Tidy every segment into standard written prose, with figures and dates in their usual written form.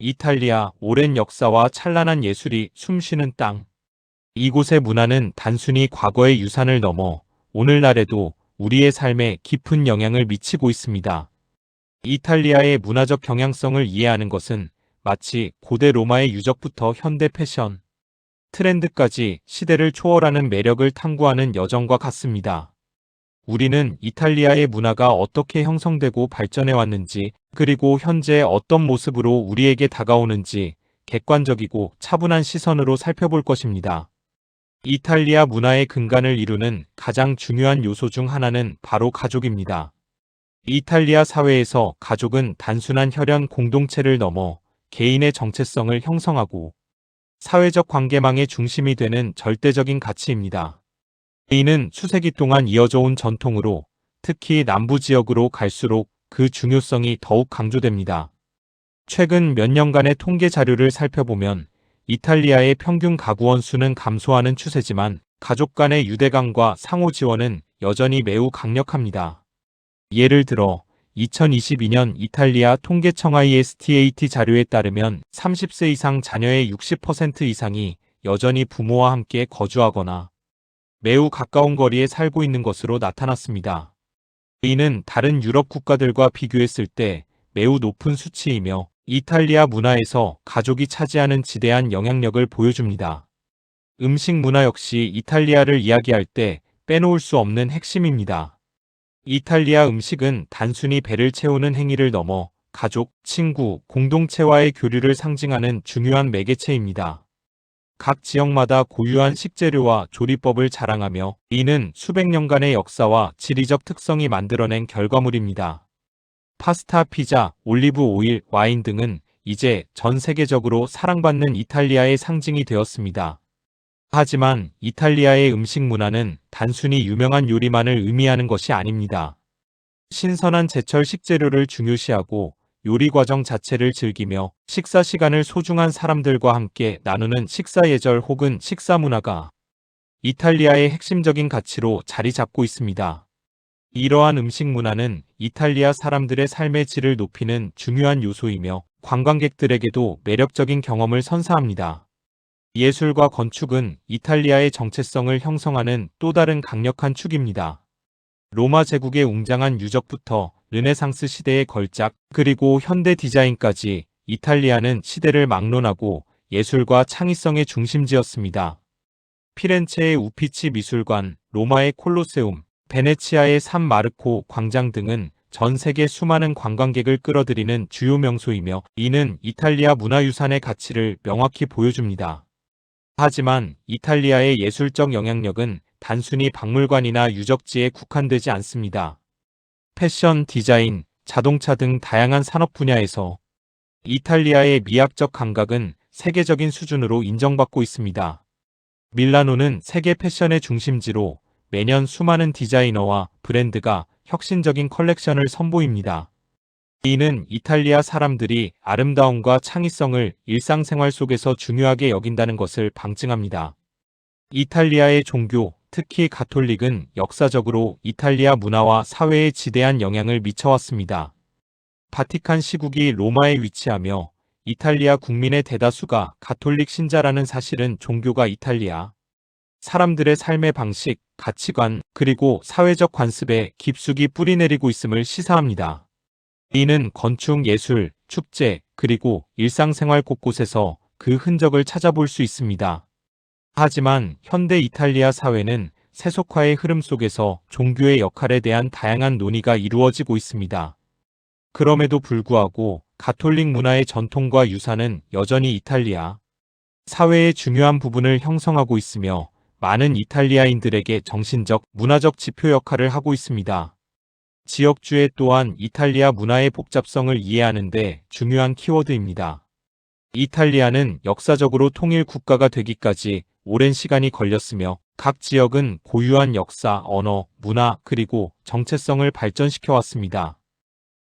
이탈리아, 오랜 역사와 찬란한 예술이 숨쉬는 땅. 이곳의 문화는 단순히 과거의 유산을 넘어 오늘날에도 우리의 삶에 깊은 영향을 미치고 있습니다. 이탈리아의 문화적 경향성을 이해하는 것은 마치 고대 로마의 유적부터 현대 패션, 트렌드까지 시대를 초월하는 매력을 탐구하는 여정과 같습니다. 우리는 이탈리아의 문화가 어떻게 형성되고 발전해 왔는지, 그리고 현재 어떤 모습으로 우리에게 다가오는지 객관적이고 차분한 시선으로 살펴볼 것입니다. 이탈리아 문화의 근간을 이루는 가장 중요한 요소 중 하나는 바로 가족입니다. 이탈리아 사회에서 가족은 단순한 혈연 공동체를 넘어 개인의 정체성을 형성하고 사회적 관계망의 중심이 되는 절대적인 가치입니다. 이는 수세기 동안 이어져 온 전통으로 특히 남부 지역으로 갈수록 그 중요성이 더욱 강조됩니다. 최근 몇 년간의 통계 자료를 살펴보면 이탈리아의 평균 가구원 수는 감소하는 추세지만 가족 간의 유대감과 상호 지원은 여전히 매우 강력합니다. 예를 들어 2022년 이탈리아 통계청 ISTAT 자료에 따르면 30세 이상 자녀의 60% 이상이 여전히 부모와 함께 거주하거나 매우 가까운 거리에 살고 있는 것으로 나타났습니다. 이는 다른 유럽 국가들과 비교했을 때 매우 높은 수치이며 이탈리아 문화에서 가족이 차지하는 지대한 영향력을 보여줍니다. 음식 문화 역시 이탈리아를 이야기할 때 빼놓을 수 없는 핵심입니다. 이탈리아 음식은 단순히 배를 채우는 행위를 넘어 가족, 친구, 공동체와의 교류를 상징하는 중요한 매개체입니다. 각 지역마다 고유한 식재료와 조리법을 자랑하며 이는 수백 년간의 역사와 지리적 특성이 만들어낸 결과물입니다. 파스타, 피자, 올리브 오일, 와인 등은 이제 전 세계적으로 사랑받는 이탈리아의 상징이 되었습니다. 하지만 이탈리아의 음식 문화는 단순히 유명한 요리만을 의미하는 것이 아닙니다. 신선한 제철 식재료를 중요시하고 요리 과정 자체를 즐기며 식사 시간을 소중한 사람들과 함께 나누는 식사 예절 혹은 식사 문화가 이탈리아의 핵심적인 가치로 자리 잡고 있습니다. 이러한 음식 문화는 이탈리아 사람들의 삶의 질을 높이는 중요한 요소이며 관광객들에게도 매력적인 경험을 선사합니다. 예술과 건축은 이탈리아의 정체성을 형성하는 또 다른 강력한 축입니다. 로마 제국의 웅장한 유적부터 르네상스 시대의 걸작, 그리고 현대 디자인까지 이탈리아는 시대를 막론하고 예술과 창의성의 중심지였습니다. 피렌체의 우피치 미술관, 로마의 콜로세움, 베네치아의 산 마르코 광장 등은 전 세계 수많은 관광객을 끌어들이는 주요 명소이며 이는 이탈리아 문화유산의 가치를 명확히 보여줍니다. 하지만 이탈리아의 예술적 영향력은 단순히 박물관이나 유적지에 국한되지 않습니다. 패션, 디자인, 자동차 등 다양한 산업 분야에서 이탈리아의 미학적 감각은 세계적인 수준으로 인정받고 있습니다. 밀라노는 세계 패션의 중심지로 매년 수많은 디자이너와 브랜드가 혁신적인 컬렉션을 선보입니다. 이는 이탈리아 사람들이 아름다움과 창의성을 일상생활 속에서 중요하게 여긴다는 것을 방증합니다. 이탈리아의 종교, 특히 가톨릭은 역사적으로 이탈리아 문화와 사회에 지대한 영향을 미쳐왔습니다. 바티칸 시국이 로마에 위치하며 이탈리아 국민의 대다수가 가톨릭 신자라는 사실은 종교가 이탈리아 사람들의 삶의 방식, 가치관, 그리고 사회적 관습에 깊숙이 뿌리내리고 있음을 시사합니다. 이는 건축, 예술, 축제, 그리고 일상생활 곳곳에서 그 흔적을 찾아볼 수 있습니다. 하지만 현대 이탈리아 사회는 세속화의 흐름 속에서 종교의 역할에 대한 다양한 논의가 이루어지고 있습니다. 그럼에도 불구하고 가톨릭 문화의 전통과 유산은 여전히 이탈리아 사회의 중요한 부분을 형성하고 있으며 많은 이탈리아인들에게 정신적, 문화적 지표 역할을 하고 있습니다. 지역주의 또한 이탈리아 문화의 복잡성을 이해하는 데 중요한 키워드입니다. 이탈리아는 역사적으로 통일 국가가 되기까지 오랜 시간이 걸렸으며 각 지역은 고유한 역사, 언어, 문화, 그리고 정체성을 발전시켜 왔습니다.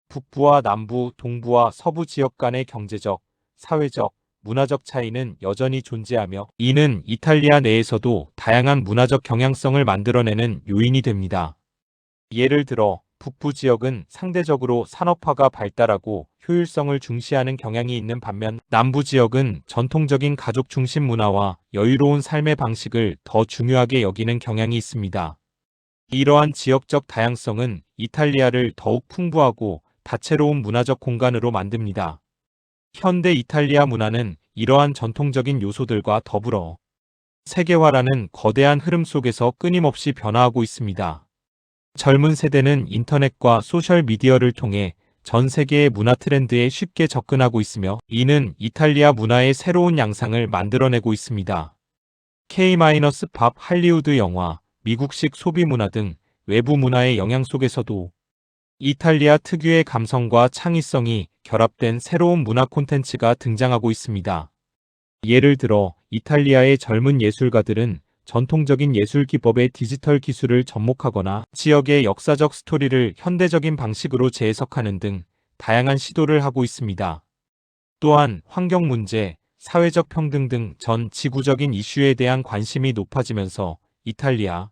북부와 남부, 동부와 서부 지역 간의 경제적, 사회적, 문화적 차이는 여전히 존재하며 이는 이탈리아 내에서도 다양한 문화적 경향성을 만들어내는 요인이 됩니다. 예를 들어 북부 지역은 상대적으로 산업화가 발달하고 효율성을 중시하는 경향이 있는 반면 남부 지역은 전통적인 가족 중심 문화와 여유로운 삶의 방식을 더 중요하게 여기는 경향이 있습니다. 이러한 지역적 다양성은 이탈리아를 더욱 풍부하고 다채로운 문화적 공간으로 만듭니다. 현대 이탈리아 문화는 이러한 전통적인 요소들과 더불어 세계화라는 거대한 흐름 속에서 끊임없이 변화하고 있습니다. 젊은 세대는 인터넷과 소셜미디어를 통해 전 세계의 문화 트렌드에 쉽게 접근하고 있으며 이는 이탈리아 문화의 새로운 양상을 만들어내고 있습니다. K-팝, 할리우드 영화, 미국식 소비 문화 등 외부 문화의 영향 속에서도 이탈리아 특유의 감성과 창의성이 결합된 새로운 문화 콘텐츠가 등장하고 있습니다. 예를 들어 이탈리아의 젊은 예술가들은 전통적인 예술 기법의 디지털 기술을 접목하거나 지역의 역사적 스토리를 현대적인 방식으로 재해석하는 등 다양한 시도를 하고 있습니다. 또한 환경 문제, 사회적 평등 등 전 지구적인 이슈에 대한 관심이 높아지면서 이탈리아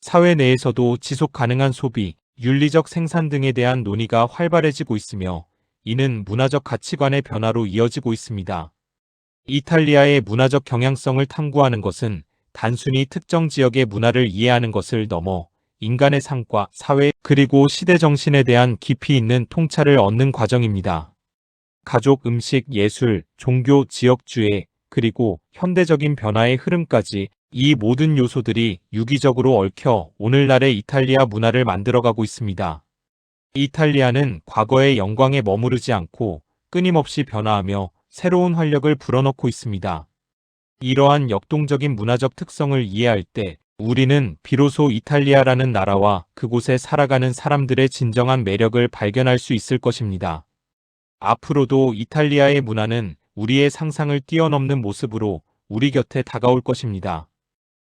사회 내에서도 지속 가능한 소비, 윤리적 생산 등에 대한 논의가 활발해지고 있으며 이는 문화적 가치관의 변화로 이어지고 있습니다. 이탈리아의 문화적 경향성을 탐구하는 것은 단순히 특정 지역의 문화를 이해하는 것을 넘어 인간의 삶과 사회 그리고 시대 정신에 대한 깊이 있는 통찰을 얻는 과정입니다. 가족, 음식, 예술, 종교, 지역주의, 그리고 현대적인 변화의 흐름까지 이 모든 요소들이 유기적으로 얽혀 오늘날의 이탈리아 문화를 만들어가고 있습니다. 이탈리아는 과거의 영광에 머무르지 않고 끊임없이 변화하며 새로운 활력을 불어넣고 있습니다. 이러한 역동적인 문화적 특성을 이해할 때 우리는 비로소 이탈리아라는 나라와 그곳에 살아가는 사람들의 진정한 매력을 발견할 수 있을 것입니다. 앞으로도 이탈리아의 문화는 우리의 상상을 뛰어넘는 모습으로 우리 곁에 다가올 것입니다.